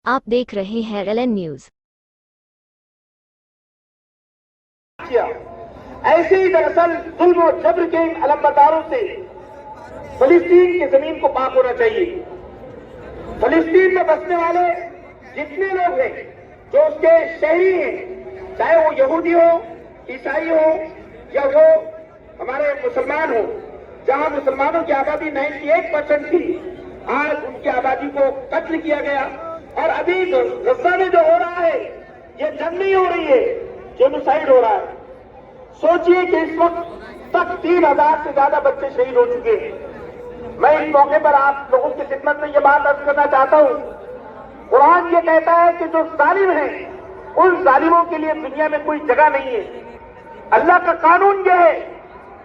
आप देख रहे हैं LN न्यूज। ऐसे ही दरअसल जुल्म और जबर के इन अलमबरदारों से फलस्तीन की जमीन को पाक होना चाहिए। फलस्तीन में बसने वाले जितने लोग हैं जो उसके शहरी हैं, चाहे वो यहूदी हो, ईसाई हो या वो हमारे मुसलमान हो, जहां मुसलमानों की आबादी 98% थी, आज उनकी आबादी को कत्ल किया गया। और अभी गज़ा में जो हो रहा है ये जंग नहीं हो रही है, जेनोसाइड हो रहा है। सोचिए कि इस वक्त तक 3000 से ज्यादा बच्चे शहीद हो चुके हैं। मैं इस मौके पर आप लोगों की खिदमत में ये बात अर्ज करना चाहता हूं, कुरान ये कहता है कि जो जालिम हैं उन जालिमों के लिए दुनिया में कोई जगह नहीं है। अल्लाह का कानून यह है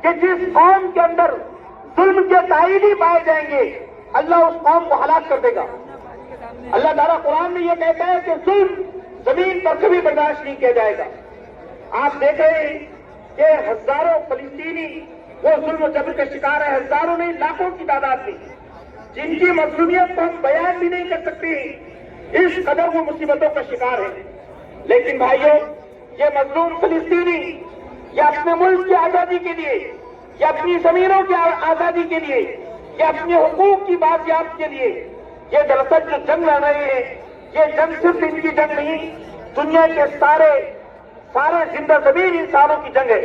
कि जिस कौम के अंदर जुल्म के ताईदी पाए जाएंगे अल्लाह उस कौम को हलाक कर देगा। अल्लाह ताला कुरान में यह कहता है कि जुल्म जमीन पर कभी बर्दाश्त नहीं किया जाएगा। आप देख रहे हैं कि हजारों फलस्तीनी वो जुल्म जबर का शिकार है, हजारों नहीं लाखों की तादाद में, जिनकी मजलूमियत को हम बयान भी नहीं कर सकते, इस कदर वो मुसीबतों का शिकार है। लेकिन भाइयों, ये मजलूम फलस्तीनी या अपने मुल्क की आजादी के लिए या अपनी जमीनों की आजादी के लिए या अपने हुकूक की बाजियाब के लिए ये दरअसल जो जंग लड़ रहे हैं, ये जंग सिर्फ इनकी जंग नहीं, दुनिया के सारे जिंदा जमीन इंसानों की जंग है।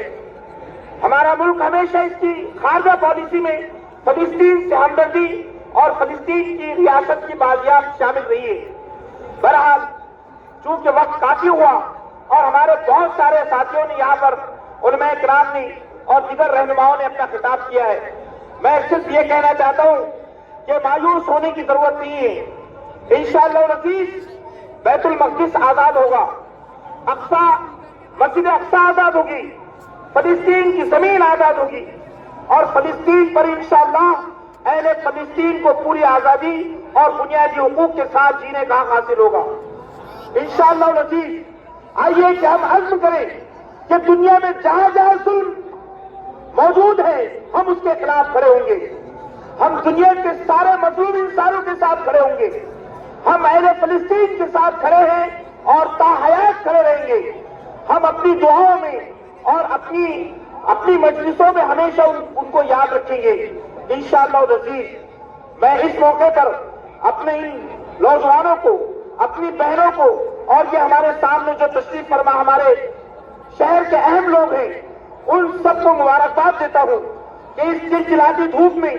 हमारा मुल्क हमेशा इसकी खारजा पॉलिसी में फलस्तीन से हमदर्दी और फलस्तीन की रियासत की बाजियाब शामिल रही है। बहरहाल चूंकि वक्त काफी हुआ और हमारे बहुत सारे साथियों ने यहाँ पर उलमा इकराम ने और दीगर रहनुमाओं ने अपना खिताब किया है, मैं सिर्फ ये कहना चाहता हूँ कि मायूस होने की जरूरत नहीं है। इंशाअल्लाह अज़ीज़ बैतुल मक़दिस आजाद होगा, अक्सा मस्जिद अक्सा आजाद होगी, फलस्तीन की जमीन आजाद होगी और फलस्तीन पर इंशाअल्लाह अहले फलस्तीन को पूरी आजादी और बुनियादी हुकूक के साथ जीने का हक हासिल होगा इंशाअल्लाह अज़ीज़। आइए कि हम अज़्म करें कि दुनिया में जहां जहां जुल्म मौजूद है हम उसके खिलाफ खड़े होंगे। हम दुनिया के सारे मजलूम इंसानों के साथ खड़े होंगे। हम अहले फलस्तीन के साथ खड़े हैं और ताहयात खड़े रहेंगे। हम अपनी दुआओं में और अपनी मजलिसों में हमेशा उनको याद रखेंगे इंशाअल्लाह अज़ीज़। मैं इस मौके पर अपने इन नौजवानों को, अपनी बहनों को और ये हमारे सामने जो तशरीफ फरमा हमारे शहर के अहम लोग हैं, उन सबको मुबारकबाद देता हूं कि इस चिलचिलाती धूप में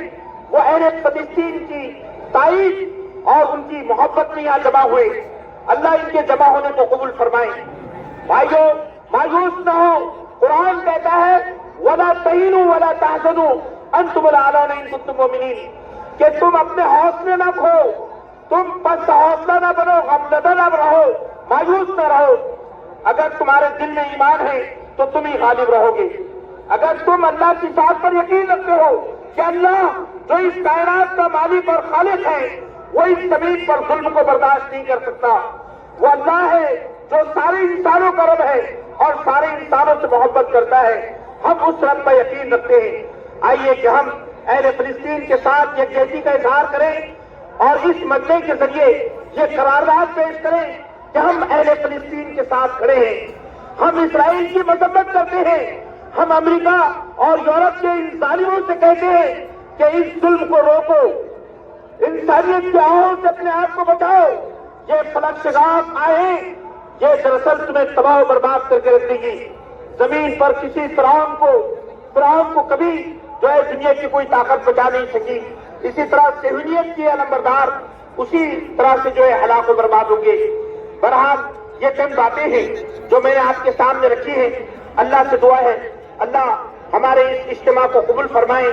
वो अहले फलस्तीन की ताईद और उनकी मोहब्बत में यहाँ जमा हुए। अल्लाह इनके जमा होने को कबूल फरमाए। भाइयों, मायूस न हो, कुरान कहता है वला तहीनु वला तहज़नु अंतुमुल आलौना इन कुंतुम मोमिनीन, कि तुम अपने हौसले न खो, तुम पस्त हौसला न बनो, गमज़दा न रहो, मायूस न रहो। अगर तुम्हारे दिल में ईमान है तो तुम ही गालिब रहोगे। अगर तुम अल्लाह की साथ पर यकीन रखते हो कि अल्लाह जो इस कायनात का मालिक और खालिक है वो इस जमीन पर जुल्म को बर्दाश्त नहीं कर सकता, वो अल्लाह है जो सारे इंसानों का रब है और सारे इंसानों से मोहब्बत करता है, हम उस रब पर यकीन रखते हैं। आइए कि हम अहले फलस्तीन के साथ यकजहती का इजहार करें और इस मजमे के जरिए ये करारदाद पेश करें कि हम अहले फलस्तीन के साथ खड़े हैं। हम इसराइल की मजम्मत करते हैं, हम अमेरिका और यूरोप के इन जालिमों से कहते हैं कि इस जुल्म को रोको, इंसानियत की आहों से अपने आप को बचाओ। ये फलक शगाफ आए, ये दरअसल तुम्हें तबाह बर्बाद करके रख देगी। जमीन पर किसी फिरौन को कभी जो है दुनिया की कोई ताकत बचा नहीं सकी। इसी तरह सेहूनियत के अलमबरदार उसी तरह से जो है हलाक बर्बाद होंगे। बहरहाल ये चंद बातें हैं जो मैंने आपके सामने रखी हैं। अल्लाह से दुआ है अल्लाह हमारे इस इज्तिमा को कबूल फरमाए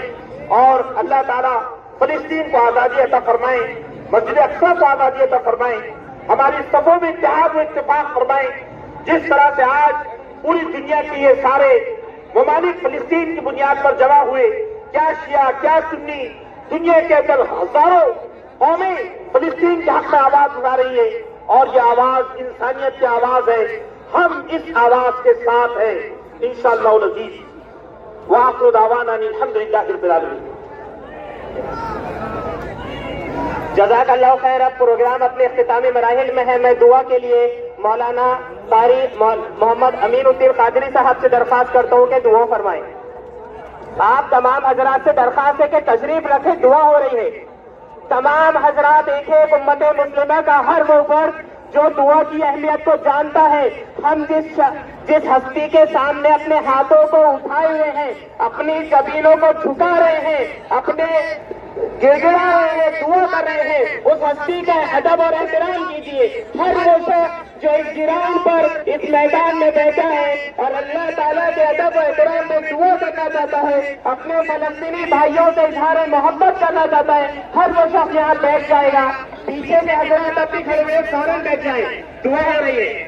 और अल्लाह ताला फलस्तीन को आजादी अता फरमाए, मस्जिद अक्सा को आजादी अता फरमाए, हमारी सफों में इत्तेहाद व इत्तेफाक फरमाए। जिस तरह से आज पूरी दुनिया के ये सारे ममालिक फलस्तीन की बुनियाद पर जमा हुए, क्या शिया क्या सुन्नी, दुनिया के अंदर हजारों कौमें फलस्तीन के हक में आवाज उठा रही है और ये आवाज इंसानियत की आवाज है। हम इस आवाज के साथ हैं इंशाअल्लाह अज़ीज़। व आखिरु दावाना अनिल हम्दुलिल्लाहि रब्बिल आलमीन। جزاک اللہ خیر. اب پروگرام اپنے اختتامی مراحل میں ہے. میں دعا کے لیے مولانا قاری محمد امین الدین قادری صاحب سے درخواست کرتا ہوں کہ دعا فرمائیں. آپ تمام حضرات سے درخواست ہے کہ تشریف رکھیں, دعا ہو رہی ہے. تمام حضرات ایک ایک امت مسلمہ کا ہر وہ فرد جو دعا کی اہمیت کو جانتا ہے. ہم جس ہستی کے سامنے اپنے ہاتھوں کو اٹھائے ہوئے ہیں, اپنی زمینوں کو جھکا رہے ہیں, اپنے گڑگڑا رہے ہیں, دعا کر رہے ہیں, اس ہستی کا ادب اور احترام کیجیے. ہر وہ شخص جو اس گراؤنڈ پر اس میدان میں بیٹھا ہے اور اللہ تعالیٰ کے ادب و احترام میں دعا کرنا چاہتا ہے, اپنے فلسطینی بھائیوں سے اظہار محبت کرنا چاہتا ہے, ہر وہ شخص یہاں بیٹھ جائے گا. پیچھے کے حضرات اب بھی کھڑے ہوئے فوراً بیٹھ جائیں, دعا ہو رہی ہے.